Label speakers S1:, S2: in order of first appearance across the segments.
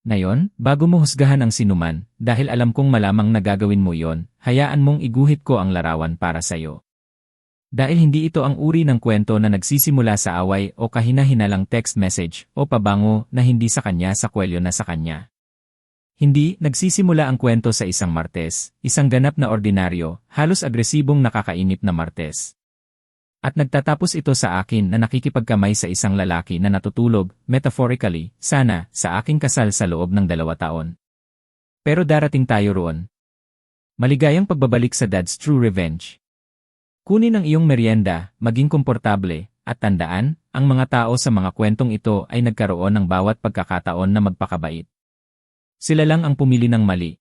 S1: Ngayon, bago mo husgahan ang sinuman, dahil alam kong malamang na gagawin mo yon, hayaan mong iguhit ko ang larawan para sa'yo. Dahil hindi ito ang uri ng kwento na nagsisimula sa away o kahina-hinalang text message o pabango na hindi sa kanya sa kwelyo na sa kanya. Hindi, nagsisimula ang kwento sa isang Martes, isang ganap na ordinaryo, halos agresibong nakakainip na Martes. At nagtatapos ito sa akin na nakikipagkamay sa isang lalaki na natutulog, metaphorically, sana, sa aking kasal sa loob ng 2 taon. Pero darating tayo roon. Maligayang pagbabalik sa Dad's True Revenge. Kunin ang iyong merienda, maging komportable, at tandaan, ang mga tao sa mga kwentong ito ay nagkaroon ng bawat pagkakataon na magpakabait. Sila lang ang pumili ng mali.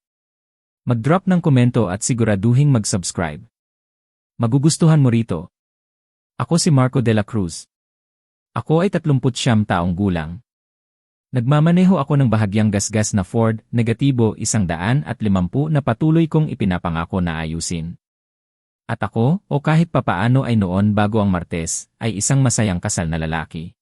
S1: Mag-drop ng komento at siguraduhing mag-subscribe. Magugustuhan mo rito. Ako si Marco de la Cruz. Ako ay 39 taong gulang. Nagmamaneho ako ng bahagyang gasgas na Ford, negatibo 150 na patuloy kong ipinapangako na ayusin. At ako, o kahit papaano ay noon bago ang Martes, ay isang masayang kasal na lalaki.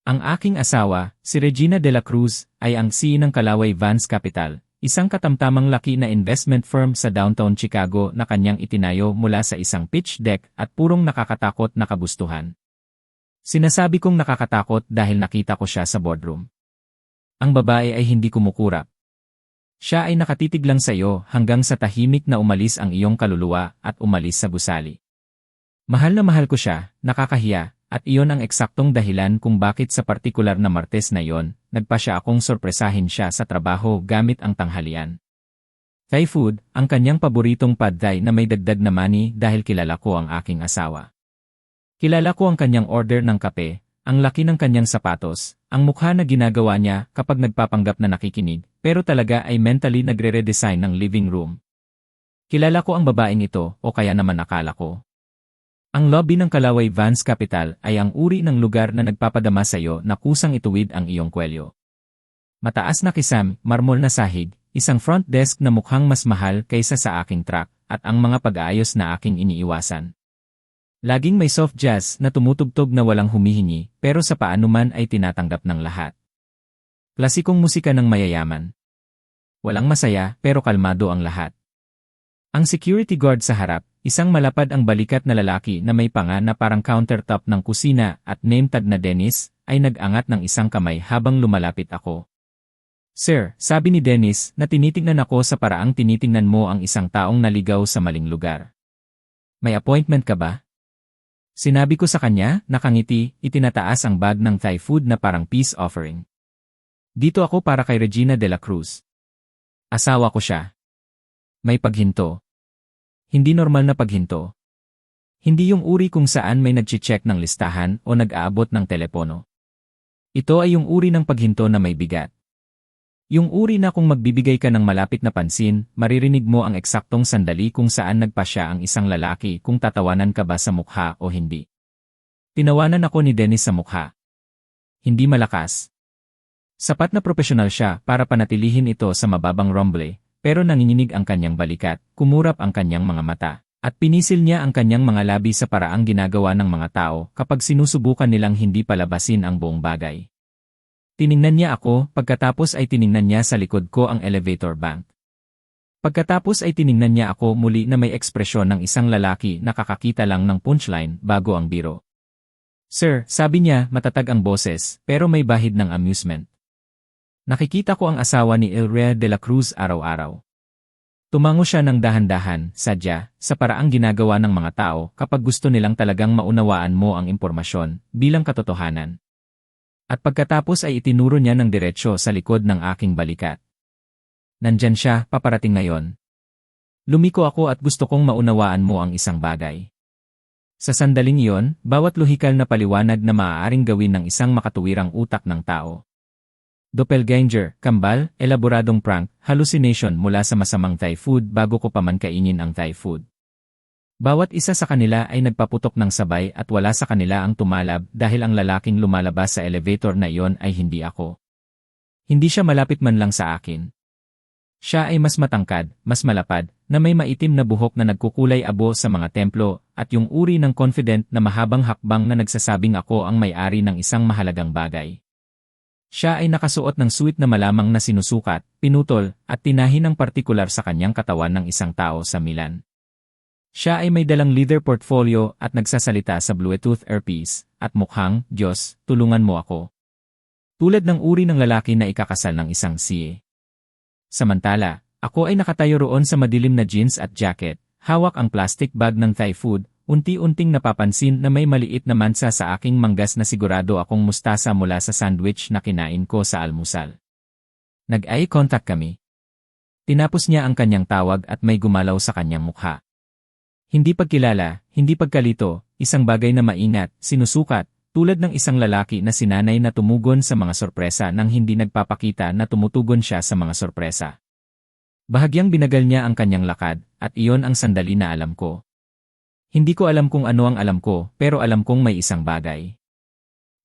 S1: Ang aking asawa, si Regina de la Cruz, ay ang CEO ng Kalaway Vance Capital, isang katamtamang laki na investment firm sa downtown Chicago na kanyang itinayo mula sa isang pitch deck at purong nakakatakot na kabustuhan. Sinasabi kong nakakatakot dahil nakita ko siya sa boardroom. Ang babae ay hindi kumukurap. Siya ay nakatitig lang sa iyo hanggang sa tahimik na umalis ang iyong kaluluwa at umalis sa gusali. Mahal na mahal ko siya, nakakahiya, at iyon ang eksaktong dahilan kung bakit sa partikular na Martes na iyon, nagpa siya akong sorpresahin siya sa trabaho gamit ang tanghalian. Thai food, ang kanyang paboritong pad thai na may dagdag na mani dahil kilala ko ang aking asawa. Kilala ko ang kanyang order ng kape, ang laki ng kanyang sapatos, ang mukha na ginagawa niya kapag nagpapanggap na nakikinig, pero talaga ay mentally nagre-redesign ng living room. Kilala ko ang babaeng ito, o kaya naman akala ko. Ang lobby ng Kalaway Vance Capital ay ang uri ng lugar na nagpapadama sa iyo na kusang ituwid ang iyong kwelyo. Mataas na kisam, marmol na sahig, isang front desk na mukhang mas mahal kaysa sa aking truck, at ang mga pag-aayos na aking iniiwasan. Laging may soft jazz na tumutugtog na walang humihingi, pero sa paanuman ay tinatanggap ng lahat. Klasikong musika ng mayayaman. Walang masaya, pero kalmado ang lahat. Ang security guard sa harap, isang malapad ang balikat na lalaki na may panga na parang countertop ng kusina at name tag na Dennis, ay nag-angat ng isang kamay habang lumalapit ako. Sir, sabi ni Dennis na tinitingnan ako sa paraang tinitingnan mo ang isang taong naligaw sa maling lugar. May appointment ka ba? Sinabi ko sa kanya, nakangiti, itinataas ang bag ng Thai food na parang peace offering. Dito ako para kay Regina de la Cruz. Asawa ko siya. May paghinto. Hindi normal na paghinto. Hindi yung uri kung saan may nag-check ng listahan o nag-aabot ng telepono. Ito ay yung uri ng paghinto na may bigat. Yung uri na kung magbibigay ka ng malapit na pansin, maririnig mo ang eksaktong sandali kung saan nagpasya ang isang lalaki kung tatawanan ka ba sa mukha o hindi. Tinawanan ako ni Dennis sa mukha. Hindi malakas. Sapat na profesional siya para panatilihin ito sa mababang rumble. Pero nanginginig ang kanyang balikat, kumurap ang kanyang mga mata, at pinisil niya ang kanyang mga labi sa paraang ginagawa ng mga tao kapag sinusubukan nilang hindi palabasin ang buong bagay. Tiningnan niya ako, pagkatapos ay tiningnan niya sa likod ko ang elevator bank. Pagkatapos ay tiningnan niya ako muli na may ekspresyon ng isang lalaki na kakakita lang ng punchline bago ang biro. Sir, sabi niya, matatag ang boses, pero may bahid ng amusement. Nakikita ko ang asawa ni Elrea de la Cruz araw-araw. Tumango siya ng dahan-dahan, sadya, sa paraang ginagawa ng mga tao kapag gusto nilang talagang maunawaan mo ang impormasyon bilang katotohanan. At pagkatapos ay itinuro niya ng diretsyo sa likod ng aking balikat. Nandyan siya, paparating ngayon. Lumiko ako at gusto kong maunawaan mo ang isang bagay. Sa sandaling iyon, bawat lohikal na paliwanag na maaaring gawin ng isang makatuwirang utak ng tao. Doppelganger, kambal, elaboradong prank, hallucination mula sa masamang Thai food bago ko pa man kainin ang Thai food. Bawat isa sa kanila ay nagpaputok ng sabay at wala sa kanila ang tumalab dahil ang lalaking lumalabas sa elevator na iyon ay hindi ako. Hindi siya malapit man lang sa akin. Siya ay mas matangkad, mas malapad, na may maitim na buhok na nagkukulay abo sa mga templo at yung uri ng confident na mahabang hakbang na nagsasabing ako ang may-ari ng isang mahalagang bagay. Siya ay nakasuot ng suit na malamang na sinusukat, pinutol, at tinahi ng partikular sa kanyang katawan ng isang tao sa Milan. Siya ay may dalang leather portfolio at nagsasalita sa Bluetooth earpiece, at mukhang, Diyos, tulungan mo ako. Tulad ng uri ng lalaki na ikakasal ng isang siye. Samantala, ako ay nakatayo roon sa madilim na jeans at jacket, hawak ang plastic bag ng Thai food, unti-unting napapansin na may maliit na mansa sa aking manggas na sigurado akong mustasa mula sa sandwich na kinain ko sa almusal. Nag-eye contact kami. Tinapos niya ang kanyang tawag at may gumalaw sa kanyang mukha. Hindi pagkilala, hindi pagkalito, isang bagay na maingat, sinusukat, tulad ng isang lalaki na sinanay na tumugon sa mga sorpresa nang hindi nagpapakita na tumutugon siya sa mga sorpresa. Bahagyang binagal niya ang kanyang lakad, at iyon ang sandali na alam ko. Hindi ko alam kung ano ang alam ko, pero alam kong may isang bagay.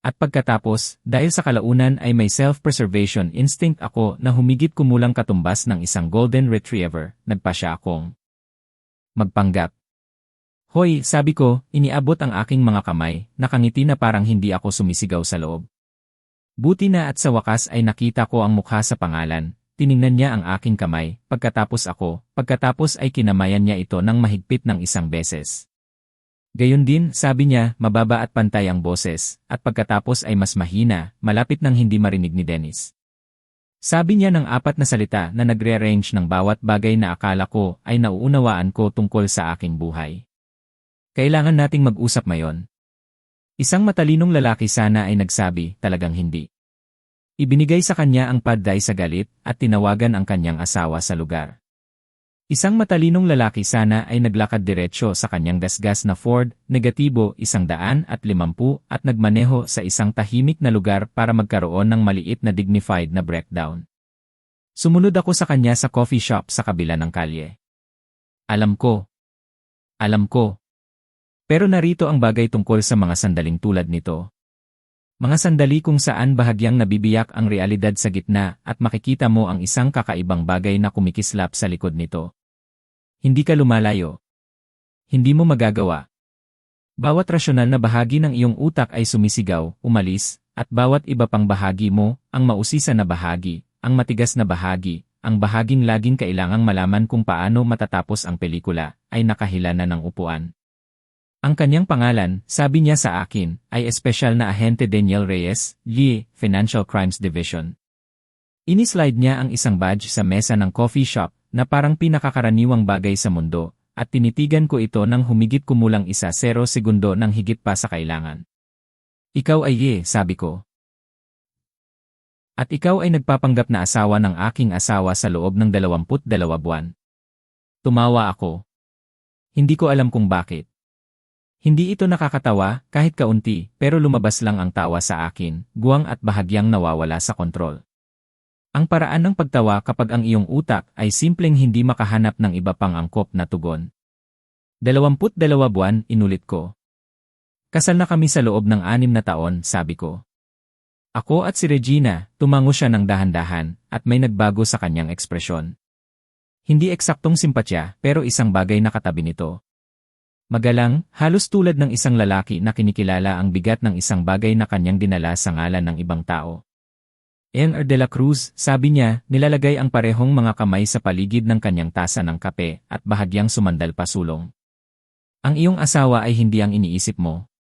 S1: At pagkatapos, dahil sa kalaunan ay may self-preservation instinct ako na humigit kumulang katumbas ng isang golden retriever, nagpa siya akong magpanggap. Hoy, sabi ko, iniabot ang aking mga kamay, nakangiti na parang hindi ako sumisigaw sa loob. Buti na at sa wakas ay nakita ko ang mukha sa pangalan, tiningnan niya ang aking kamay, pagkatapos ay kinamayan niya ito ng mahigpit ng isang beses. Gayon din, sabi niya, mababa at pantay ang boses, at pagkatapos ay mas mahina, malapit nang hindi marinig ni Dennis. Sabi niya ng 4 na salita na nagre-range ng bawat bagay na akala ko ay nauunawaan ko tungkol sa aking buhay. Kailangan nating mag-usap ngayon. Isang matalinong lalaki sana ay nagsabi, talagang hindi. Ibinigay sa kanya ang padday sa galit at tinawagan ang kanyang asawa sa lugar. Isang matalinong lalaki sana ay naglakad diretsyo sa kanyang gasgas na Ford, negatibo 150 at nagmaneho sa isang tahimik na lugar para magkaroon ng maliit na dignified na breakdown. Sumunod ako sa kanya sa coffee shop sa kabila ng kalye. Alam ko. Pero narito ang bagay tungkol sa mga sandaling tulad nito. Mga sandali kung saan bahagyang nabibiyak ang realidad sa gitna at makikita mo ang isang kakaibang bagay na kumikislap sa likod nito. Hindi ka lumalayo. Hindi mo magagawa. Bawat rasyonal na bahagi ng iyong utak ay sumisigaw, umalis, at bawat iba pang bahagi mo, ang mausisa na bahagi, ang matigas na bahagi, ang bahaging laging kailangang malaman kung paano matatapos ang pelikula, ay nakahila na ng upuan. Ang kanyang pangalan, sabi niya sa akin, ay espesyal na ahente Daniel Reyes, LIE, Financial Crimes Division. Inislide niya ang isang badge sa mesa ng coffee shop na parang pinakakaraniwang bagay sa mundo, at tinitigan ko ito ng humigit kumulang 1 segundo ng higit pa sa kailangan. Ikaw ay LIE, sabi ko. At ikaw ay nagpapanggap na asawa ng aking asawa sa loob ng 22 buwan. Tumawa ako. Hindi ko alam kung bakit. Hindi ito nakakatawa, kahit kaunti, pero lumabas lang ang tawa sa akin, guwang at bahagyang nawawala sa kontrol. Ang paraan ng pagtawa kapag ang iyong utak ay simpleng hindi makahanap ng iba pang angkop na tugon. 22 buwan, inulit ko. Kasal na kami sa loob ng 6 na taon, sabi ko. Ako at si Regina, tumango siya ng dahan-dahan, at may nagbago sa kanyang ekspresyon. Hindi eksaktong simpatya, pero isang bagay na katabi nito. Magalang, halos tulad ng isang lalaki na kinikilala ang bigat ng isang bagay na kanyang dinala sa ngalan ng ibang tao. Enr de la Cruz, sabi niya, nilalagay ang parehong mga kamay sa paligid ng kanyang tasa ng kape at bahagyang sumandal pasulong. Ang iyong asawa ay hindi ang iniisip mo.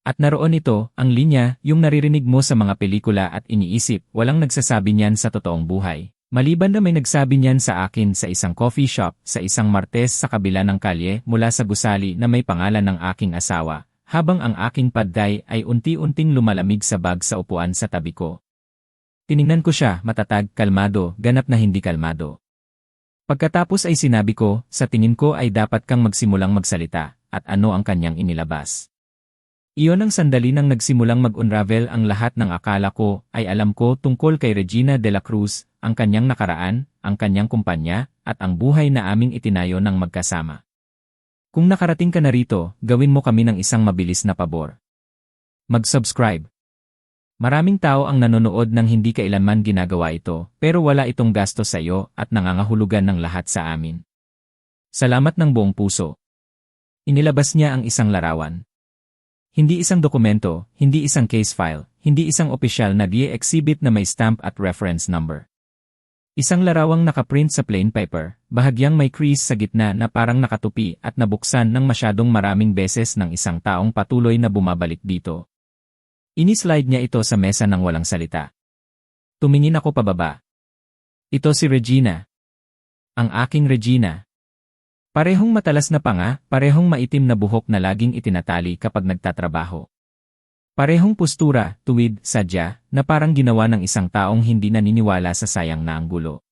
S1: At naroon ito, ang linya, yung naririnig mo sa mga pelikula at iniisip, walang nagsasabi niyan sa totoong buhay. Maliban na may nagsabi niyan sa akin sa isang coffee shop sa isang Martes sa kabila ng kalye mula sa gusali na may pangalan ng aking asawa, habang ang aking padday ay unti-unting lumalamig sa bag sa upuan sa tabi ko. Tiningnan ko siya, matatag, kalmado, ganap na hindi kalmado. Pagkatapos ay sinabi ko, sa tingin ko ay dapat kang magsimulang magsalita, at ano ang kanyang inilabas. Iyon ang sandali nang nagsimulang mag-unravel ang lahat ng akala ko ay alam ko tungkol kay Regina de la Cruz, ang kanyang nakaraan, ang kanyang kumpanya, at ang buhay na aming itinayo ng magkasama. Kung nakarating ka na rito, gawin mo kami ng isang mabilis na pabor. Mag-subscribe. Maraming tao ang nanonood nang hindi kailanman ginagawa ito, pero wala itong gasto sa iyo at nangangahulugan ng lahat sa amin. Salamat ng buong puso. Inilabas niya ang isang larawan. Hindi isang dokumento, hindi isang case file, hindi isang opisyal na exhibit na may stamp at reference number. Isang larawang nakaprint sa plain paper, bahagyang may crease sa gitna na parang nakatupi at nabuksan ng masyadong maraming beses ng isang taong patuloy na bumabalik dito. Ini-slide niya ito sa mesa nang walang salita. Tumingin ako pababa. Ito si Regina. Ang aking Regina. Parehong matalas na panga, parehong maitim na buhok na laging itinatali kapag nagtatrabaho. Parehong postura, tuwid, sadya, na parang ginawa ng isang taong hindi naniniwala sa sayang na anggulo.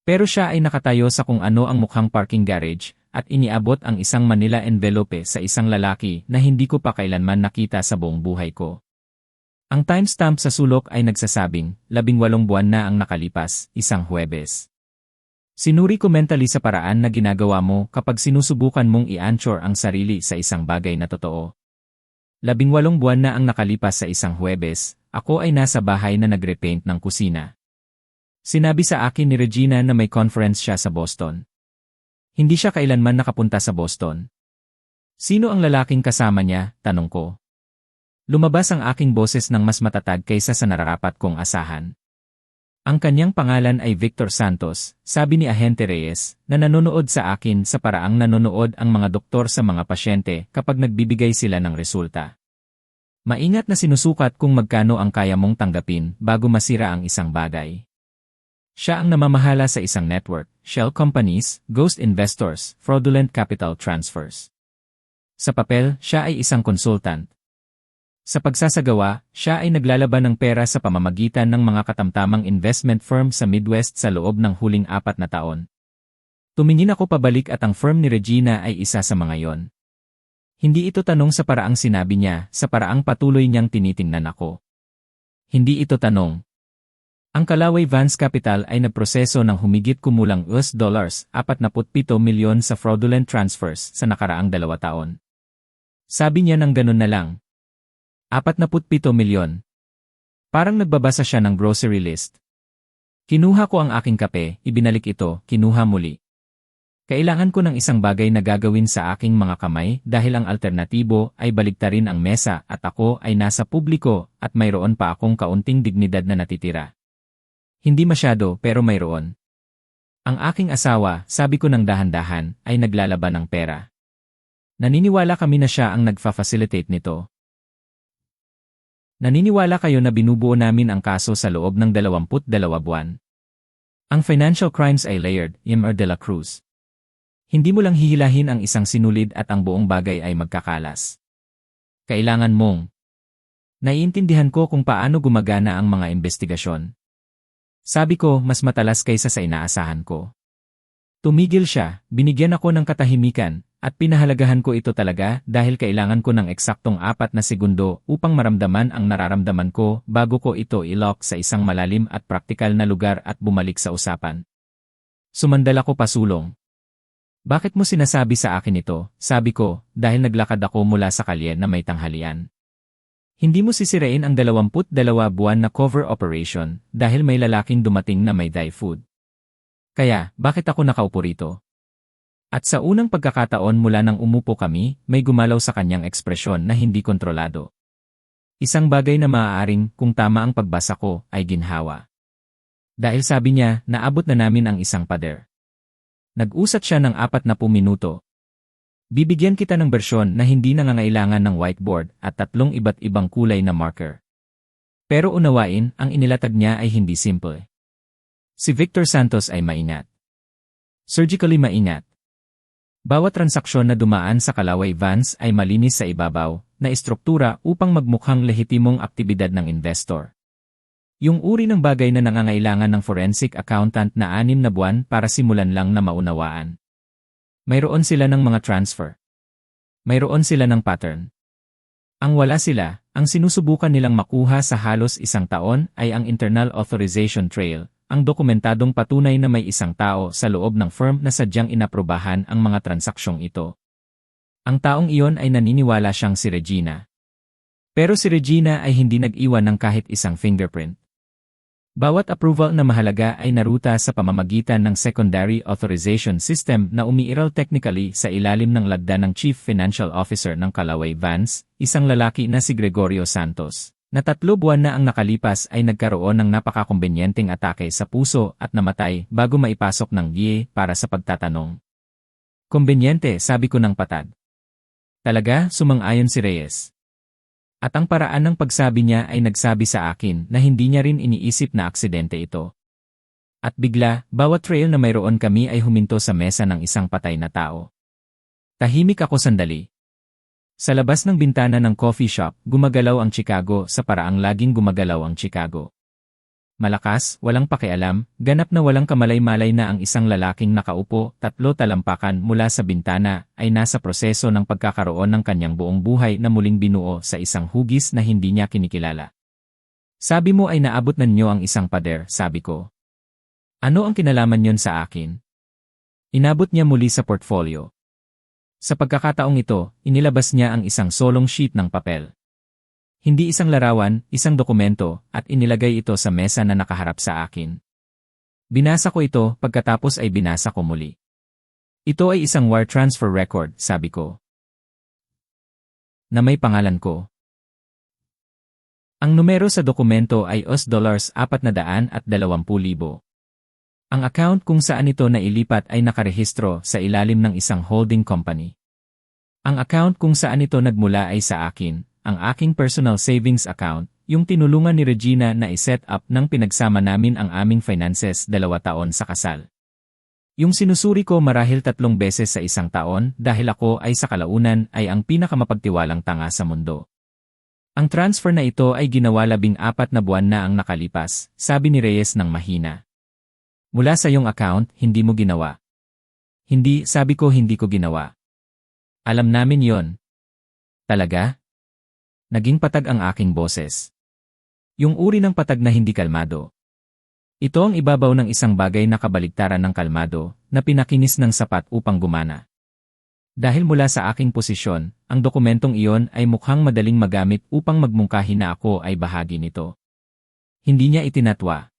S1: Pero siya ay nakatayo sa kung ano ang mukhang parking garage, at iniabot ang isang Manila envelope sa isang lalaki na hindi ko pa kailanman nakita sa buong buhay ko. Ang timestamp sa sulok ay nagsasabing, 18 buwan na ang nakalipas, isang Huwebes. Sinuri ko mentally sa paraan na ginagawa mo kapag sinusubukan mong i-anchor ang sarili sa isang bagay na totoo. 18 buwan na ang nakalipas sa isang Huwebes, ako ay nasa bahay na nagrepaint ng kusina. Sinabi sa akin ni Regina na may conference siya sa Boston. Hindi siya kailanman nakapunta sa Boston. Sino ang lalaking kasama niya, tanong ko. Lumabas ang aking boses ng mas matatag kaysa sa nararapat kong asahan. Ang kanyang pangalan ay Victor Santos, sabi ni Ahente Reyes, na nanonood sa akin sa paraang nanonood ang mga doktor sa mga pasyente kapag nagbibigay sila ng resulta. Maingat na sinusukat kung magkano ang kaya mong tanggapin bago masira ang isang bagay. Siya ang namamahala sa isang network, shell companies, ghost investors, fraudulent capital transfers. Sa papel, siya ay isang consultant. Sa pagsasagawa, siya ay naglalaban ng pera sa pamamagitan ng mga katamtamang investment firm sa Midwest sa loob ng huling 4 na taon. Tumingin ako pabalik at ang firm ni Regina ay isa sa mga yon. Hindi ito tanong sa paraang sinabi niya, sa paraang patuloy niyang tinitingnan ako. Hindi ito tanong. Ang Kalaway Vance Capital ay nagproseso ng humigit kumulang $47 milyon sa fraudulent transfers sa nakaraang 2 taon. Sabi niya ng ganun na lang. 47 milyon. Parang nagbabasa siya ng grocery list. Kinuha ko ang aking kape, ibinalik ito, kinuha muli. Kailangan ko ng isang bagay na gagawin sa aking mga kamay dahil ang alternatibo ay baligtarin ang mesa at ako ay nasa publiko at mayroon pa akong kaunting dignidad na natitira. Hindi masyado pero mayroon. Ang aking asawa, sabi ko ng dahan-dahan, ay naglalaban ng pera. Naniniwala kami na siya ang nagfa-facilitate nito. Naniniwala kayo na binubuo namin ang kaso sa loob ng 22 buwan. Ang financial crimes ay layered, Mr. De La Cruz. Hindi mo lang hihilahin ang isang sinulid at ang buong bagay ay magkakalas. Kailangan mong. Naiintindihan ko kung paano gumagana ang mga investigasyon. Sabi ko, mas matalas kaysa sa inaasahan ko. Tumigil siya, binigyan ako ng katahimikan, at pinahalagahan ko ito talaga dahil kailangan ko ng eksaktong 4 na segundo upang maramdaman ang nararamdaman ko bago ko ito i-lock sa isang malalim at praktikal na lugar at bumalik sa usapan. Sumandal ako pasulong. Bakit mo sinasabi sa akin ito? Sabi ko, dahil naglakad ako mula sa kalye na may tanghalian. Hindi mo sisirain ang 22 buwan na cover operation dahil may lalaking dumating na may dye food. Kaya, bakit ako nakaupo rito? At sa unang pagkakataon mula nang umupo kami, may gumalaw sa kanyang ekspresyon na hindi kontrolado. Isang bagay na maaaring, kung tama ang pagbasa ko, ay ginhawa. Dahil sabi niya, naabot na namin ang isang pader. Nag-usat siya ng 40 minuto. Bibigyan kita ng bersyon na hindi nangangailangan ng whiteboard at 3 iba't ibang kulay na marker. Pero unawain, ang inilatag niya ay hindi simple. Si Victor Santos ay maingat. Surgically maingat. Bawat transaksyon na dumaan sa Kalaway Vance ay malinis sa ibabaw, na istruktura upang magmukhang lehitimong aktibidad ng investor. Yung uri ng bagay na nangangailangan ng forensic accountant na 6 na buwan para simulan lang na maunawaan. Mayroon sila ng mga transfer. Mayroon sila ng pattern. Ang wala sila, ang sinusubukan nilang makuha sa halos 1 taon ay ang internal authorization trail, ang dokumentadong patunay na may isang tao sa loob ng firm na sadyang inaprobahan ang mga transaksyong ito. Ang taong iyon ay naniniwala siyang si Regina. Pero si Regina ay hindi nag-iwan ng kahit isang fingerprint. Bawat approval na mahalaga ay naruta sa pamamagitan ng secondary authorization system na umiiral technically sa ilalim ng lagda ng Chief Financial Officer ng Kalaway Vance, isang lalaki na si Gregorio Santos. Na 3 buwan na ang nakalipas ay nagkaroon ng napakakumbenyenteng atake sa puso at namatay bago maipasok ng DA para sa pagtatanong. Kumbenyente, sabi ko ng patad. Talaga, sumang-ayon si Reyes. At ang paraan ng pagsabi niya ay nagsabi sa akin na hindi niya rin iniisip na aksidente ito. At bigla, bawat trail na mayroon kami ay huminto sa mesa ng isang patay na tao. Tahimik ako sandali. Sa labas ng bintana ng coffee shop, gumagalaw ang Chicago sa paraang laging gumagalaw ang Chicago. Malakas, walang pakialam, ganap na walang kamalay-malay na ang isang lalaking nakaupo, 3 talampakan mula sa bintana, ay nasa proseso ng pagkakaroon ng kanyang buong buhay na muling binuo sa isang hugis na hindi niya kinikilala. Sabi mo ay naabot na niyo ang isang pader, sabi ko. Ano ang kinalaman niyon sa akin? Inabot niya muli sa portfolio. Sa pagkakataong ito, inilabas niya ang isang solong sheet ng papel. Hindi isang larawan, isang dokumento, at inilagay ito sa mesa na nakaharap sa akin. Binasa ko ito, pagkatapos ay binasa ko muli. Ito ay isang wire transfer record, sabi ko. Na may pangalan ko. Ang numero sa dokumento ay $420,000. Ang account kung saan ito nailipat ay nakarehistro sa ilalim ng isang holding company. Ang account kung saan ito nagmula ay sa akin, ang aking personal savings account, yung tinulungan ni Regina na i-set up nang pinagsama namin ang aming finances 2 taon sa kasal. Yung sinusuri ko marahil 3 beses sa isang taon dahil ako ay sa kalaunan ay ang pinakamapagtiwalang tanga sa mundo. Ang transfer na ito ay ginawa 14 na buwan na ang nakalipas, sabi ni Reyes ng mahina. Mula sa iyong account, hindi mo ginawa. Hindi, sabi ko hindi ko ginawa. Alam namin yon. Talaga? Naging patag ang aking boses. Yung uri ng patag na hindi kalmado. Ito ang ibabaw ng isang bagay na kabaligtaran ng kalmado, na pinakinis ng sapat upang gumana. Dahil mula sa aking posisyon, ang dokumentong iyon ay mukhang madaling magamit upang magmungkahi na ako ay bahagi nito. Hindi niya itinatwa.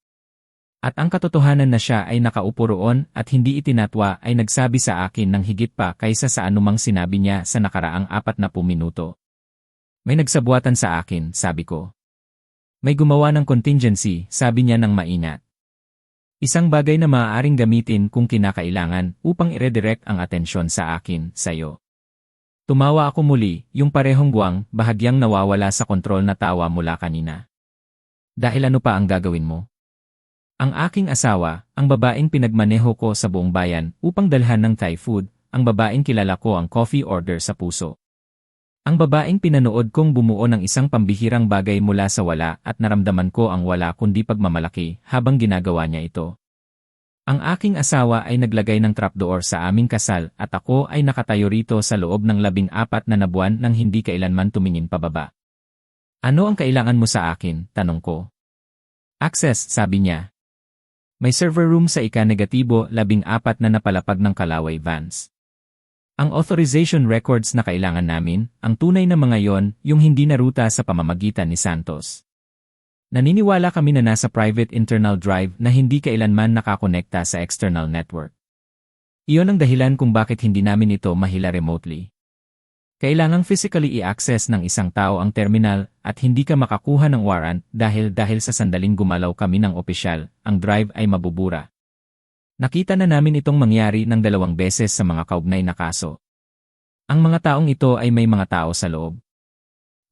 S1: At ang katotohanan na siya ay nakaupo roon at hindi itinatwa ay nagsabi sa akin ng higit pa kaysa sa anumang sinabi niya sa nakaraang 40 minuto. May nagsabuatan sa akin, sabi ko. May gumawa ng contingency, sabi niya ng maingat. Isang bagay na maaaring gamitin kung kinakailangan upang i-redirect ang atensyon sa akin, sayo. Tumawa ako muli, yung parehong buwang, bahagyang nawawala sa kontrol na tawa mula kanina. Dahil ano pa ang gagawin mo? Ang aking asawa, ang babaeng pinagmaneho ko sa buong bayan upang dalhan ng Thai food, ang babaeng kilala ko ang coffee order sa puso. Ang babaeng pinanood kong bumuo ng isang pambihirang bagay mula sa wala at naramdaman ko ang wala kundi pagmamalaki habang ginagawa niya ito. Ang aking asawa ay naglagay ng trapdoor sa aming kasal at ako ay nakatayo rito sa loob ng 14 na buwan nang hindi kailanman tumingin pababa. Ano ang kailangan mo sa akin? Tanong ko. Access, sabi niya. May server room sa ika-14 na napalapag ng Kalaway Vans. Ang authorization records na kailangan namin, ang tunay na mga yon, yung hindi na ruta sa pamamagitan ni Santos. Naniniwala kami na nasa private internal drive na hindi kailanman nakakonekta sa external network. Iyon ang dahilan kung bakit hindi namin ito mahila remotely. Kailangang physically i-access ng isang tao ang terminal at hindi ka makakuha ng warrant dahil sa sandaling gumalaw kami ng opisyal, ang drive ay mabubura. Nakita na namin itong mangyari ng 2 beses sa mga kaugnay na kaso. Ang mga taong ito ay may mga tao sa loob.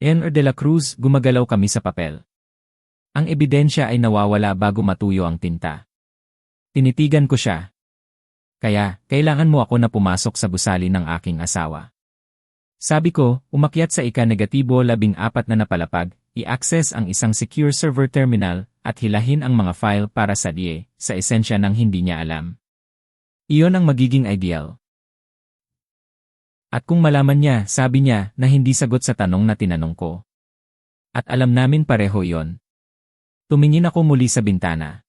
S1: Enr de la Cruz, gumagalaw kami sa papel. Ang ebidensya ay nawawala bago matuyo ang tinta. Tinitigan ko siya. Kaya, kailangan mo ako na pumasok sa gusali ng aking asawa. Sabi ko, umakyat sa ika-14 na napalapag, i-access ang isang secure server terminal, at hilahin ang mga file para sa DA, sa esensya ng hindi niya alam. Iyon ang magiging ideal. At kung malaman niya, sabi niya, na hindi sagot sa tanong na tinanong ko. At alam namin pareho iyon. Tumingin ako muli sa bintana.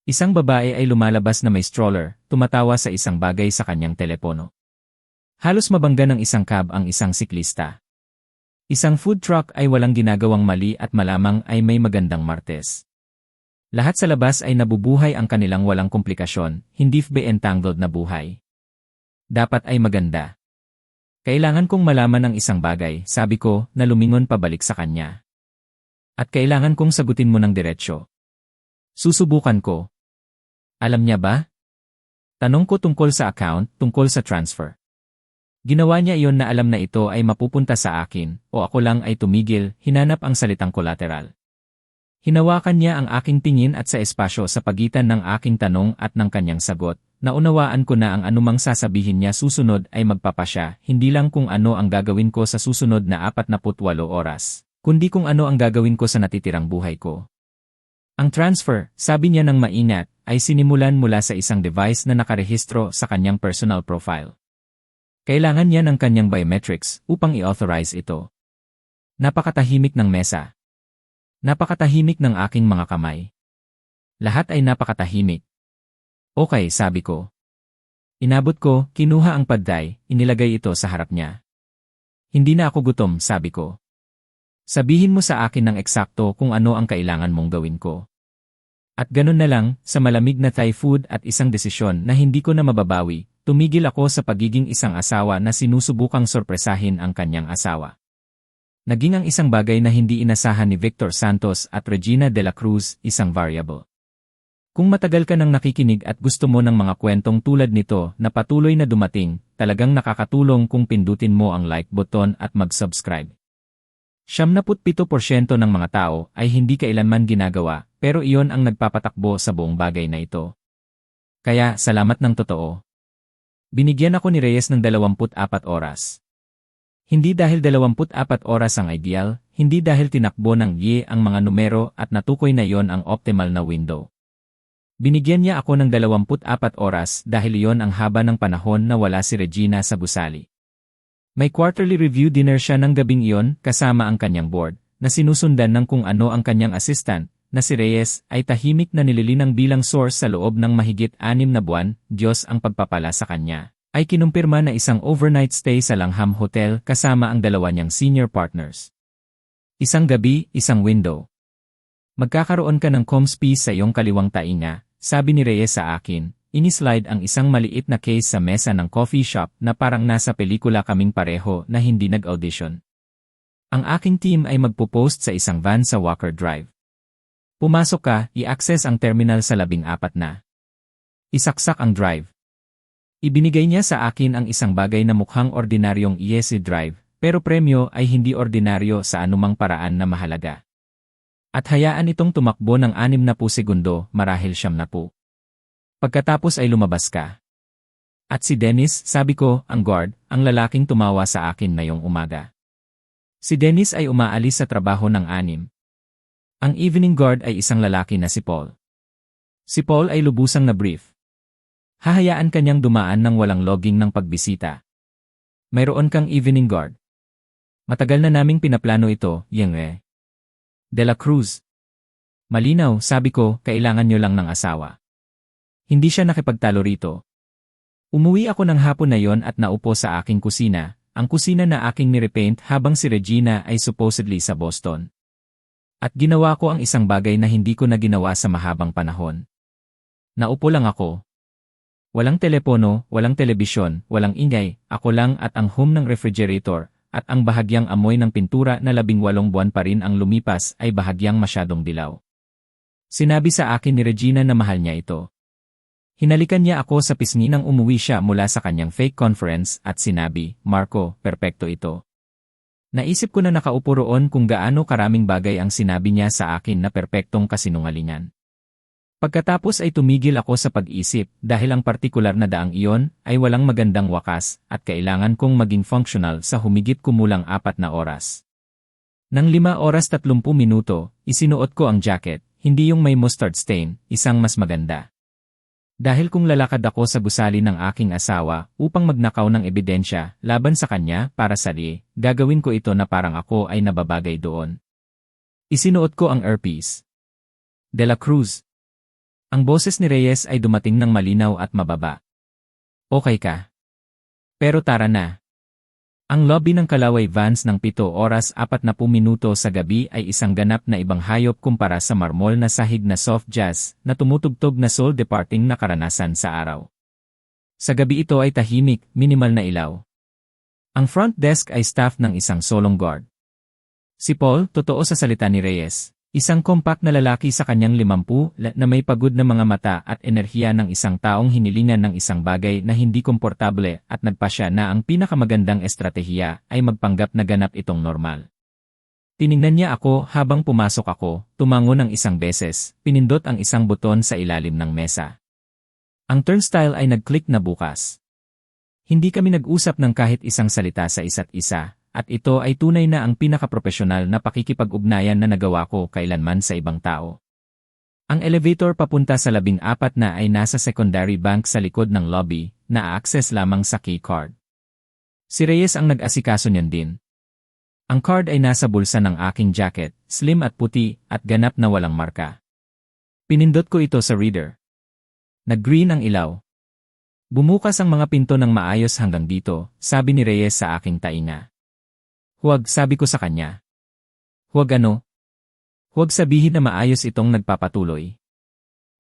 S1: Isang babae ay lumalabas na may stroller, tumatawa sa isang bagay sa kanyang telepono. Halos mabangga ng isang cab ang isang siklista. Isang food truck ay walang ginagawang mali at malamang ay may magandang martes. Lahat sa labas ay nabubuhay ang kanilang walang komplikasyon, hindi entangled na buhay. Dapat ay maganda. Kailangan kong malaman ng isang bagay, sabi ko, na lumingon pabalik sa kanya. At kailangan kong sagutin mo ng diretsyo. Susubukan ko. Alam niya ba? Tanong ko tungkol sa account, tungkol sa transfer. Ginawa niya iyon na alam na ito ay mapupunta sa akin, o ako lang ay tumigil, hinanap ang salitang collateral. Hinawakan niya ang aking tingin at sa espasyo sa pagitan ng aking tanong at ng kanyang sagot. Naunawaan ko na ang anumang sasabihin niya susunod ay magpapasya, hindi lang kung ano ang gagawin ko sa susunod na 48 oras, kundi kung ano ang gagawin ko sa natitirang buhay ko. Ang transfer, sabi niya ng maingat, ay sinimulan mula sa isang device na nakarehistro sa kanyang personal profile. Kailangan niya ng kanyang biometrics upang i-authorize ito. Napakatahimik ng mesa. Napakatahimik ng aking mga kamay. Lahat ay napakatahimik. Okay, sabi ko. Inabot ko, kinuha ang padday, inilagay ito sa harap niya. Hindi na ako gutom, sabi ko. Sabihin mo sa akin ng eksakto kung ano ang kailangan mong gawin ko. At ganun na lang, sa malamig na Thai food at isang desisyon na hindi ko na mababawi, tumigil ako sa pagiging isang asawa na sinusubukang sorpresahin ang kanyang asawa. Naging ang isang bagay na hindi inasahan ni Victor Santos at Regina de la Cruz, isang variable. Kung matagal ka nang nakikinig at gusto mo ng mga kwentong tulad nito na patuloy na dumating, talagang nakakatulong kung pindutin mo ang like button at mag-subscribe. 77% ng mga tao ay hindi kailanman ginagawa, pero iyon ang nagpapatakbo sa buong bagay na ito. Kaya, salamat ng totoo. Binigyan ako ni Reyes ng 24 oras. Hindi dahil 24 oras ang ideal, hindi dahil tinakbo ng Ye ang mga numero at natukoy na iyon ang optimal na window. Binigyan niya ako ng 24 oras dahil iyon ang haba ng panahon na wala si Regina sa gusali. May quarterly review dinner siya ng gabing iyon kasama ang kanyang board, na sinusundan ng kung ano ang kanyang assistant, na si Reyes ay tahimik na nililinang bilang source sa loob ng mahigit 6 na buwan, Diyos ang pagpapala sa kanya, ay kinumpirma na isang overnight stay sa Langham Hotel kasama ang dalawa niyang senior partners. Isang gabi, isang window. Magkakaroon ka ng comms sa iyong kaliwang tainga, sabi ni Reyes sa akin. Inislide ang isang maliit na case sa mesa ng coffee shop na parang nasa pelikula kaming pareho na hindi nag-audition. Ang aking team ay magpo-post sa isang van sa Walker Drive. Pumasok ka, i-access ang terminal sa 14 na. Isaksak ang drive. Ibinigay niya sa akin ang isang bagay na mukhang ordinaryong ESC drive, pero premyo ay hindi ordinaryo sa anumang paraan na mahalaga. At hayaan itong tumakbo ng 60 segundo, marahil 70. Pagkatapos ay lumabas ka. At si Dennis, sabi ko, ang guard, ang lalaking tumawa sa akin ngayong umaga. Si Dennis ay umaalis sa trabaho ng 6. Ang evening guard ay isang lalaki na si Paul. Si Paul ay lubusang na brief. Hahayaan kanyang dumaan ng walang logging ng pagbisita. Mayroon kang evening guard. Matagal na naming pinaplano ito, Yengre. De la Cruz. Malinaw, sabi ko, kailangan nyo lang ng asawa. Hindi siya nakipagtalo rito. Umuwi ako ng hapon na yon at naupo sa aking kusina, ang kusina na aking nirepaint habang si Regina ay supposedly sa Boston. At ginawa ko ang isang bagay na hindi ko na ginawa sa mahabang panahon. Naupo lang ako. Walang telepono, walang telebisyon, walang ingay, ako lang at ang hum ng refrigerator, at ang bahagyang amoy ng pintura na 18 buwan pa rin ang lumipas ay bahagyang masyadong dilaw. Sinabi sa akin ni Regina na mahal niya ito. Hinalikan niya ako sa pisngi nang umuwi siya mula sa kanyang fake conference at sinabi, Marco, perpekto ito. Naisip ko na nakaupo roon kung gaano karaming bagay ang sinabi niya sa akin na perpektong kasinungalingan. Pagkatapos ay tumigil ako sa pag-isip dahil ang partikular na daang iyon ay walang magandang wakas at kailangan kong maging functional sa humigit kumulang 4 na oras. Nang 5 oras 30 minuto, isinuot ko ang jacket, hindi yung may mustard stain, isang mas maganda. Dahil kung lalakad ako sa gusali ng aking asawa upang magnakaw ng ebidensya laban sa kanya para sa gagawin ko ito na parang ako ay nababagay doon. Isinuot ko ang earpiece. De la Cruz. Ang boses ni Reyes ay dumating ng malinaw at mababa. Okay ka. Pero tara na. Ang lobby ng Kalaway Vans ng 7 oras 40 minuto sa gabi ay isang ganap na ibang hayop kumpara sa marmol na sahig na soft jazz na tumutugtog na soul departing na karanasan sa araw. Sa gabi ito ay tahimik, minimal na ilaw. Ang front desk ay staff ng isang solong guard. Si Paul, totoo sa salita ni Reyes. Isang compact na lalaki sa kanyang 50 na may pagod na mga mata at enerhiya ng isang taong hinilingan ng isang bagay na hindi komportable at nagpasya na ang pinakamagandang estratehiya ay magpanggap na ganap itong normal. Tiningnan niya ako habang pumasok ako, tumango ng isang beses, pinindot ang isang buton sa ilalim ng mesa. Ang turnstile ay nag-click na bukas. Hindi kami nag-usap ng kahit isang salita sa isa't isa. At ito ay tunay na ang pinakapropesyonal na pakikipag-ugnayan na nagawa ko kailanman sa ibang tao. Ang elevator papunta sa 14 na ay nasa secondary bank sa likod ng lobby, na access lamang sa key card. Si Reyes ang nag-asikaso niyan din. Ang card ay nasa bulsa ng aking jacket, slim at puti, at ganap na walang marka. Pinindot ko ito sa reader. Nag-green ang ilaw. Bumukas ang mga pinto ng maayos hanggang dito, sabi ni Reyes sa aking tainga. Huwag, sabi ko sa kanya. Huwag ano? Huwag sabihin na maayos itong nagpapatuloy.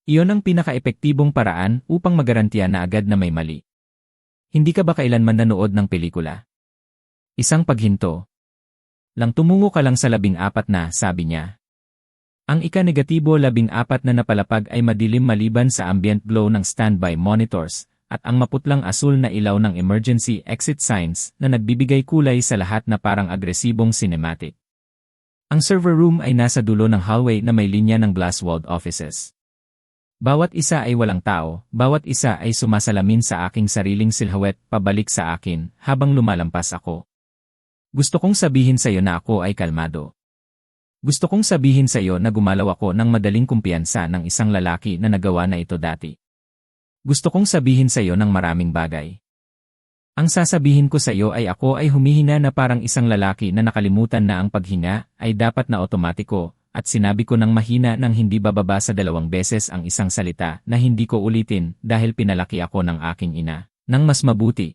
S1: Iyon ang pinaka-epektibong paraan upang magarantiya na agad na may mali. Hindi ka ba kailanman nanood ng pelikula? Isang paghinto. Lang tumungo ka lang sa 14 na, sabi niya. Ang ika-negatibo 14 na napalapag ay madilim maliban sa ambient glow ng standby monitors, at ang maputlang asul na ilaw ng emergency exit signs na nagbibigay kulay sa lahat na parang agresibong cinematic. Ang server room ay nasa dulo ng hallway na may linya ng glass-walled offices. Bawat isa ay walang tao, bawat isa ay sumasalamin sa aking sariling silhouette pabalik sa akin habang lumalampas ako. Gusto kong sabihin sa iyo na ako ay kalmado. Gusto kong sabihin sa iyo na gumalaw ako ng madaling kumpiyansa ng isang lalaki na nagawa na ito dati. Gusto kong sabihin sa iyo ng maraming bagay. Ang sasabihin ko sa iyo ay ako ay humihina na parang isang lalaki na nakalimutan na ang paghinga ay dapat na otomatiko, at sinabi ko ng mahina nang hindi bababa sa 2 beses ang isang salita na hindi ko ulitin dahil pinalaki ako ng aking ina, nang mas mabuti.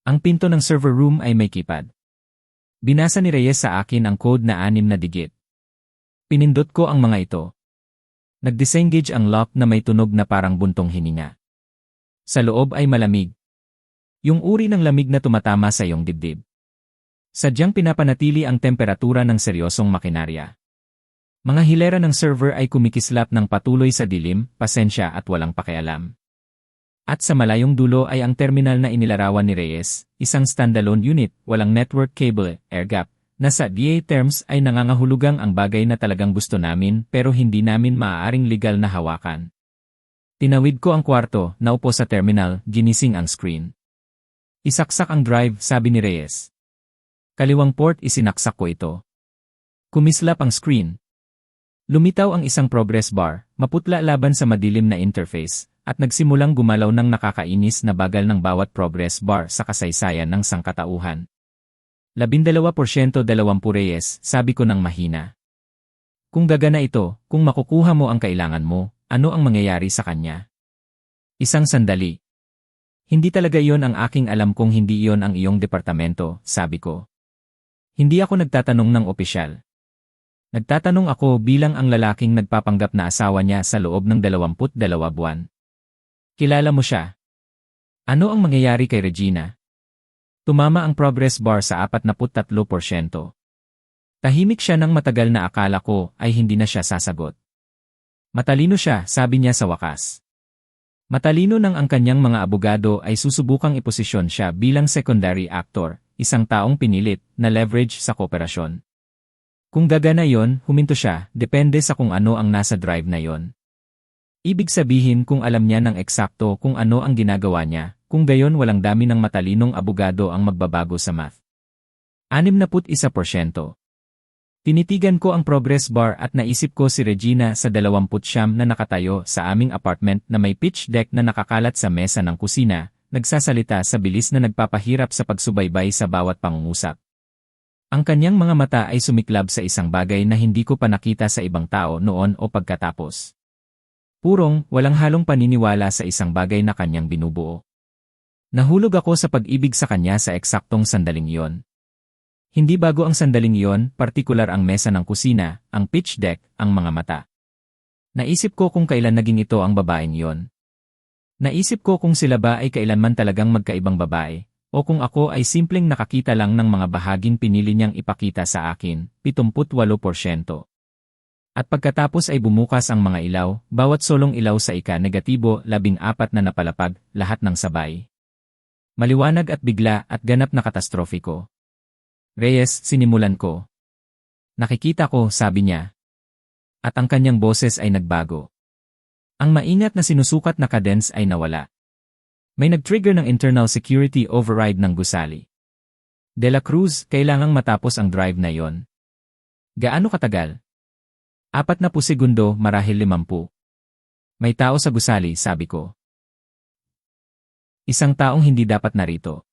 S1: Ang pinto ng server room ay may keypad. Binasa ni Reyes sa akin ang code na 6 na digit. Pinindot ko ang mga ito. Nag-disengage ang lock na may tunog na parang buntong hininga. Sa loob ay malamig. Yung uri ng lamig na tumatama sa iyong dibdib. Sadyang pinapanatili ang temperatura ng seryosong makinarya. Mga hilera ng server ay kumikislap ng patuloy sa dilim, pasensya at walang pakialam. At sa malayong dulo ay ang terminal na inilarawan ni Reyes, isang standalone unit, walang network cable, air gap, na sa DA terms ay nangangahulugang ang bagay na talagang gusto namin pero hindi namin maaaring legal na hawakan. Tinawid ko ang kwarto, naupo sa terminal, ginising ang screen. Isaksak ang drive, sabi ni Reyes. Kaliwang port isinaksak ko ito. Kumislap ang screen. Lumitaw ang isang progress bar, maputla laban sa madilim na interface, at nagsimulang gumalaw ng nakakainis na bagal ng bawat progress bar sa kasaysayan ng sangkatauhan. 12% 20 Reyes, sabi ko ng mahina. Kung gagana ito, kung makukuha mo ang kailangan mo, ano ang mangyayari sa kanya? Isang sandali. Hindi talaga iyon ang aking alam kung hindi iyon ang iyong departamento, sabi ko. Hindi ako nagtatanong ng opisyal. Nagtatanong ako bilang ang lalaking nagpapanggap na asawa niya sa loob ng 22 buwan. Kilala mo siya? Ano ang mangyayari kay Regina? Tumama ang progress bar sa 43%. Tahimik siya nang matagal na akala ko ay hindi na siya sasagot. Matalino siya, sabi niya sa wakas. Matalino nang ang kanyang mga abogado ay susubukang iposisyon siya bilang secondary actor, isang taong pinilit na leverage sa kooperasyon. Kung gagana yon, huminto siya, depende sa kung ano ang nasa drive na yon. Ibig sabihin kung alam niya ng eksakto kung ano ang ginagawa niya, kung gayon walang dami ng matalinong abogado ang magbabago sa math. 61%. Tinitigan ko ang progress bar at naisip ko si Regina sa 29 na nakatayo sa aming apartment na may pitch deck na nakakalat sa mesa ng kusina, nagsasalita sa bilis na nagpapahirap sa pagsubaybay sa bawat pangungusap. Ang kanyang mga mata ay sumiklab sa isang bagay na hindi ko pa nakita sa ibang tao noon o pagkatapos. Purong, walang halong paniniwala sa isang bagay na kanyang binubuo. Nahulog ako sa pag-ibig sa kanya sa eksaktong sandaling iyon. Hindi bago ang sandaling iyon, partikular ang mesa ng kusina, ang pitch deck, ang mga mata. Naisip ko kung kailan naging ito ang babaeng iyon. Naisip ko kung sila ba ay kailanman talagang magkaibang babae, O kung ako ay simpleng nakakita lang ng mga bahaging pinili niyang ipakita sa akin, 78%. At pagkatapos ay bumukas ang mga ilaw, bawat solong ilaw sa ika-negatibo, 14 na napalapag, lahat ng sabay. Maliwanag at bigla at ganap na katastrofiko. Reyes, sinimulan ko. Nakikita ko, sabi niya. At ang kanyang boses ay nagbago. Ang maingat na sinusukat na cadence ay nawala. May nag-trigger ng internal security override ng gusali. De la Cruz, kailangang matapos ang drive na yon. Gaano katagal? 40 segundo, marahil 50. May tao sa gusali, sabi ko. Isang taong hindi dapat narito.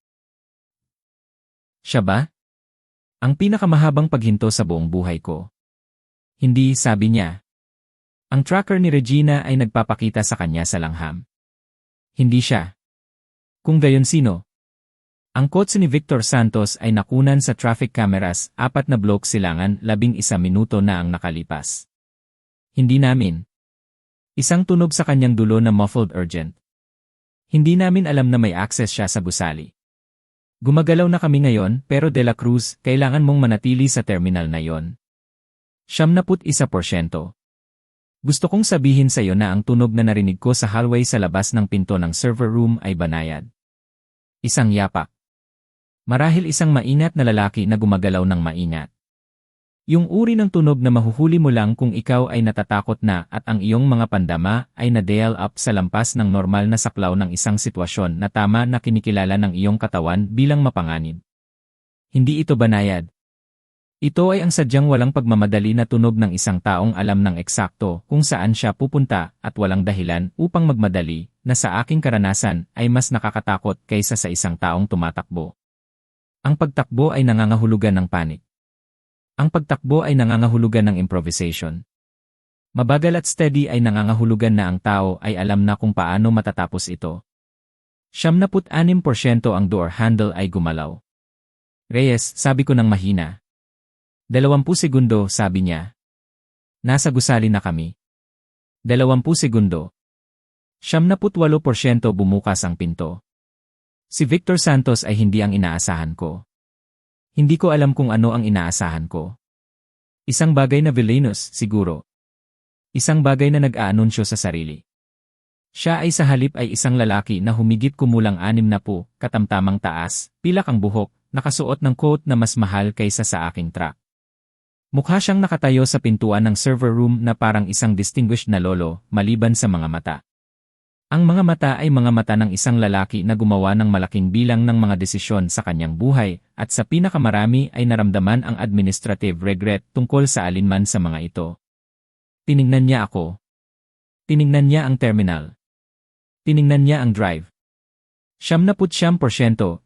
S1: Siya ba? Ang pinakamahabang paghinto sa buong buhay ko. Hindi, sabi niya. Ang tracker ni Regina ay nagpapakita sa kanya sa langham. Hindi siya. Kung gayon sino? Ang kotse ni Victor Santos ay nakunan sa traffic cameras, 4 na block silangan, 11 minuto na ang nakalipas. Hindi namin. Isang tunog sa kanyang dulo na muffled urgent. Hindi namin alam na may access siya sa gusali. Gumagalaw na kami ngayon, pero De La Cruz, kailangan mong manatili sa terminal na yon. 71%. Gusto kong sabihin sa iyo na ang tunog na narinig ko sa hallway sa labas ng pinto ng server room ay banayad. Isang yapak. Marahil isang maingat na lalaki na gumagalaw ng maingat. Yung uri ng tunog na mahuhuli mo lang kung ikaw ay natatakot na at ang iyong mga pandama ay na-dial up sa lampas ng normal na saklaw ng isang sitwasyon na tama na kinikilala ng iyong katawan bilang mapanganib. Hindi ito banayad. Ito ay ang sadyang walang pagmamadali na tunog ng isang taong alam ng eksakto kung saan siya pupunta at walang dahilan upang magmadali, na sa aking karanasan ay mas nakakatakot kaysa sa isang taong tumatakbo. Ang pagtakbo ay nangangahulugan ng panik. Ang pagtakbo ay nangangahulugan ng improvisation. Mabagal at steady ay nangangahulugan na ang tao ay alam na kung paano matatapos ito. 76% ang door handle ay gumalaw. Reyes, sabi ko ng mahina. 20 segundo, sabi niya. Nasa gusali na kami. 20 segundo. 78% bumukas ang pinto. Si Victor Santos ay hindi ang inaasahan ko. Hindi ko alam kung ano ang inaasahan ko. Isang bagay na villainous, siguro. Isang bagay na nag-aanunsyo sa sarili. Siya ay sa halip ay isang lalaki na humigit kumulang 60, katamtamang taas, pilak ang buhok, nakasuot ng coat na mas mahal kaysa sa aking truck. Mukha siyang nakatayo sa pintuan ng server room na parang isang distinguished na lolo, maliban sa mga mata. Ang mga mata ay mga mata ng isang lalaki na gumawa ng malaking bilang ng mga desisyon sa kanyang buhay, at sa pinakamarami ay naramdaman ang administrative regret tungkol sa alinman sa mga ito. Tiningnan niya ako. Tiningnan niya ang terminal. Tiningnan niya ang drive. 79%,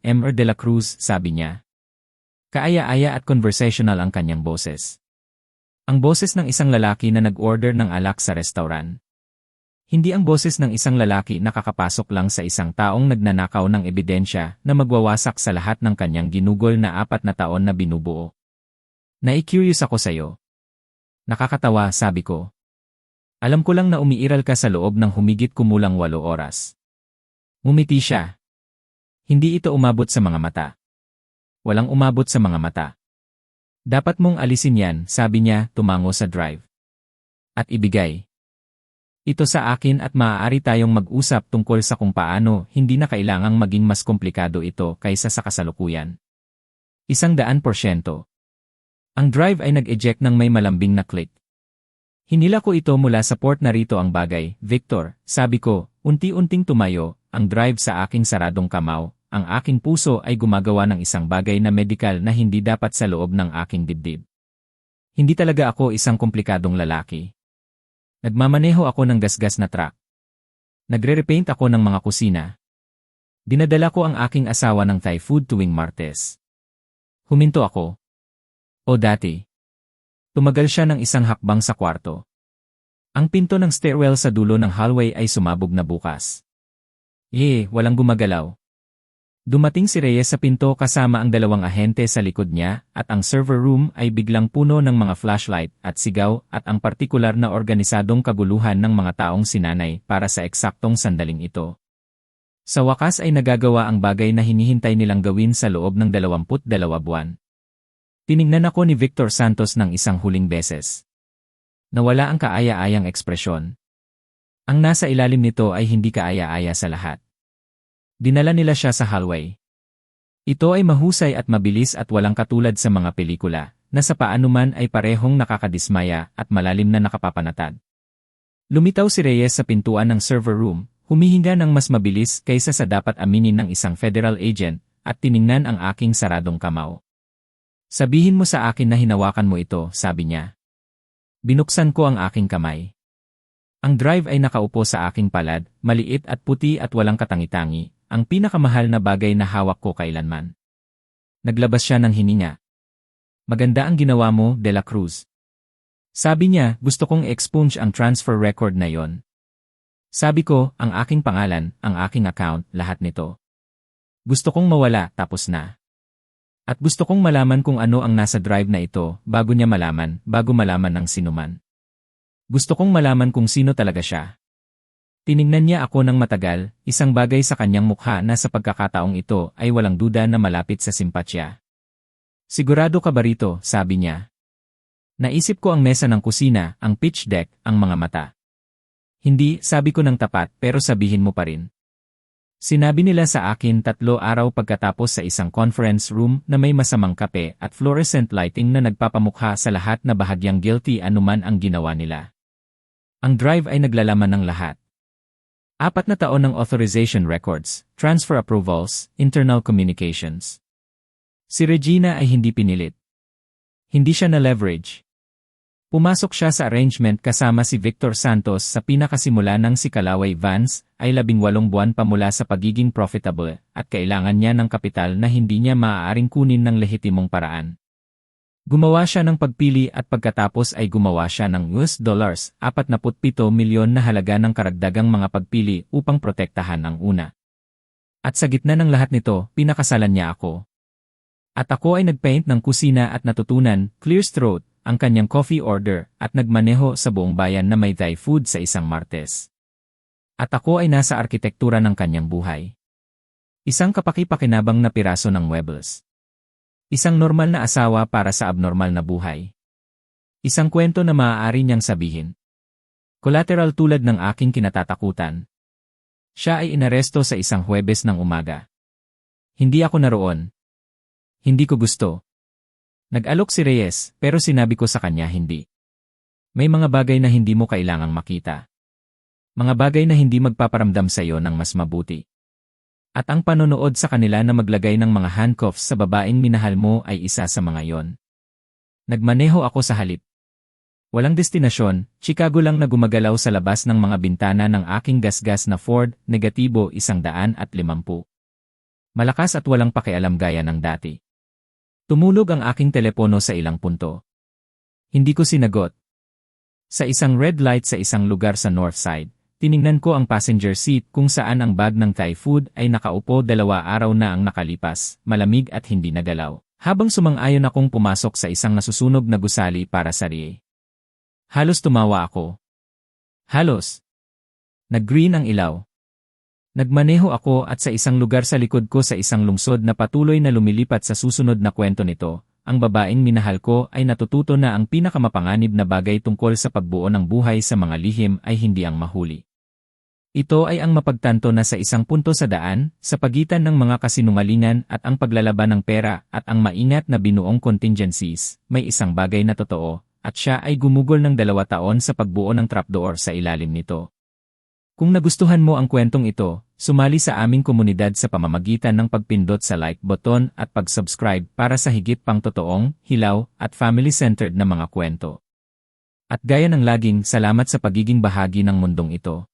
S1: Mr. De La Cruz, sabi niya. Kaaya-aya at conversational ang kanyang boses. Ang boses ng isang lalaki na nag-order ng alak sa restaurant. Hindi ang boses ng isang lalaki na kakapasok lang sa isang taong nagnanakaw ng ebidensya na magwawasak sa lahat ng kanyang ginugol na 4 na taon na binubuo. Nai-curious ako sa'yo. Nakakatawa, sabi ko. Alam ko lang na umiiral ka sa loob ng humigit kumulang 8 oras. Ngumiti siya. Hindi ito umabot sa mga mata. Walang umabot sa mga mata. Dapat mong alisin yan, sabi niya, tumango sa drive. At ibigay. Ito sa akin at maaari tayong mag-usap tungkol sa kung paano hindi na kailangang maging mas komplikado ito kaysa sa kasalukuyan. 100%. Ang drive ay nag-eject ng may malambing na click. Hinila ko ito mula sa port na rito ang bagay, Victor, sabi ko, unti-unting tumayo, ang drive sa aking saradong kamao, ang aking puso ay gumagawa ng isang bagay na medikal na hindi dapat sa loob ng aking dibdib. Hindi talaga ako isang komplikadong lalaki. Nagmamaneho ako ng gasgas na truck. Nagre-repaint ako ng mga kusina. Dinadala ko ang aking asawa ng Thai food tuwing Martes. Huminto ako. O dati. Tumagal siya ng isang hakbang sa kwarto. Ang pinto ng stairwell sa dulo ng hallway ay sumabog na bukas. Walang gumagalaw. Dumating si Reyes sa pinto kasama ang 2 ahente sa likod niya at ang server room ay biglang puno ng mga flashlight at sigaw at ang partikular na organisadong kaguluhan ng mga taong sinanay para sa eksaktong sandaling ito. Sa wakas ay nagagawa ang bagay na hinihintay nilang gawin sa loob ng 22 buwan. Tiningnan ako ni Victor Santos ng isang huling beses. Nawala ang kaaya-ayang ekspresyon. Ang nasa ilalim nito ay hindi kaaya-aya sa lahat. Dinala nila siya sa hallway. Ito ay mahusay at mabilis at walang katulad sa mga pelikula, na sa paanuman ay parehong nakakadismaya at malalim na nakapapanatag. Lumitaw si Reyes sa pintuan ng server room, humihinga ng mas mabilis kaysa sa dapat aminin ng isang federal agent, at tiningnan ang aking saradong kamao. Sabihin mo sa akin na hinawakan mo ito, sabi niya. Binuksan ko ang aking kamay. Ang drive ay nakaupo sa aking palad, maliit at puti at walang katangi-tangi, ang pinakamahal na bagay na hawak ko kailanman. Naglabas siya ng hininga. Maganda ang ginawa mo, De La Cruz. Sabi niya, gusto kong expunge ang transfer record na yon. Sabi ko, ang aking pangalan, ang aking account, lahat nito. Gusto kong mawala, tapos na. At gusto kong malaman kung ano ang nasa drive na ito, bago malaman ng sinuman. Gusto kong malaman kung sino talaga siya. Tiningnan niya ako ng matagal, isang bagay sa kanyang mukha na sa pagkakataong ito ay walang duda na malapit sa simpatya. Sigurado ka ba rito, sabi niya. Naisip ko ang mesa ng kusina, ang pitch deck, ang mga mata. Hindi, sabi ko ng tapat, pero sabihin mo pa rin. Sinabi nila sa akin 3 araw pagkatapos sa isang conference room na may masamang kape at fluorescent lighting na nagpapamukha sa lahat na bahagyang guilty anuman ang ginawa nila. Ang drive ay naglalaman ng lahat. 4 na taon ng authorization records, transfer approvals, internal communications. Si Regina ay hindi pinilit. Hindi siya na-leverage. Pumasok siya sa arrangement kasama si Victor Santos sa pinakasimula ng si Kalaway Vance, ay 18 buwan pa mula sa pagiging profitable, at kailangan niya ng kapital na hindi niya maaaring kunin ng lehitimong paraan. Gumawa siya ng pagpili at pagkatapos ay gumawa siya ng $47 milyon na halaga ng karagdagang mga pagpili upang protektahan ang una. At sa gitna ng lahat nito, pinakasalan niya ako. At ako ay nagpaint ng kusina at natutunan, clear throat, ang kanyang coffee order at nagmaneho sa buong bayan na may Thai food sa isang Martes. At ako ay nasa arkitektura ng kanyang buhay. Isang kapaki-pakinabang na piraso ng muebles. Isang normal na asawa para sa abnormal na buhay. Isang kwento na maaari niyang sabihin. Collateral tulad ng aking kinatatakutan. Siya ay inaresto sa isang Huwebes ng umaga. Hindi ako naroon. Hindi ko gusto. Nag-alok si Reyes, pero sinabi ko sa kanya hindi. May mga bagay na hindi mo kailangang makita. Mga bagay na hindi magpaparamdam sa iyo ng mas mabuti. At ang panonood sa kanila na maglagay ng mga handcuffs sa babaeng minahal mo ay isa sa mga yon. Nagmaneho ako sa halip. Walang destinasyon, Chicago lang na gumagalaw sa labas ng mga bintana ng aking gasgas na Ford, negatibo 150. Malakas at walang pakialam gaya ng dati. Tumulog ang aking telepono sa ilang punto. Hindi ko sinagot. Sa isang red light sa isang lugar sa North Side, tiningnan ko ang passenger seat kung saan ang bag ng Thai food ay nakaupo 2 araw na ang nakalipas, malamig at hindi nagalaw. Habang sumang-ayon akong pumasok sa isang nasusunog na gusali para sa Rie. Halos tumawa ako. Halos. Nag-green ang ilaw. Nagmaneho ako at sa isang lugar sa likod ko sa isang lungsod na patuloy na lumilipat sa susunod na kwento nito, ang babaeng minahal ko ay natututo na ang pinakamapanganib na bagay tungkol sa pagbuo ng buhay sa mga lihim ay hindi ang mahuli. Ito ay ang mapagtanto na sa isang punto sa daan, sa pagitan ng mga kasinungalingan at ang paglalaban ng pera at ang maingat na binuong contingencies, may isang bagay na totoo, at siya ay gumugol ng 2 taon sa pagbuo ng trapdoor sa ilalim nito. Kung nagustuhan mo ang kwentong ito, sumali sa aming komunidad sa pamamagitan ng pagpindot sa like button at pag-subscribe para sa higit pang totoong, hilaw, at family-centered na mga kwento. At gaya ng laging, salamat sa pagiging bahagi ng mundong ito.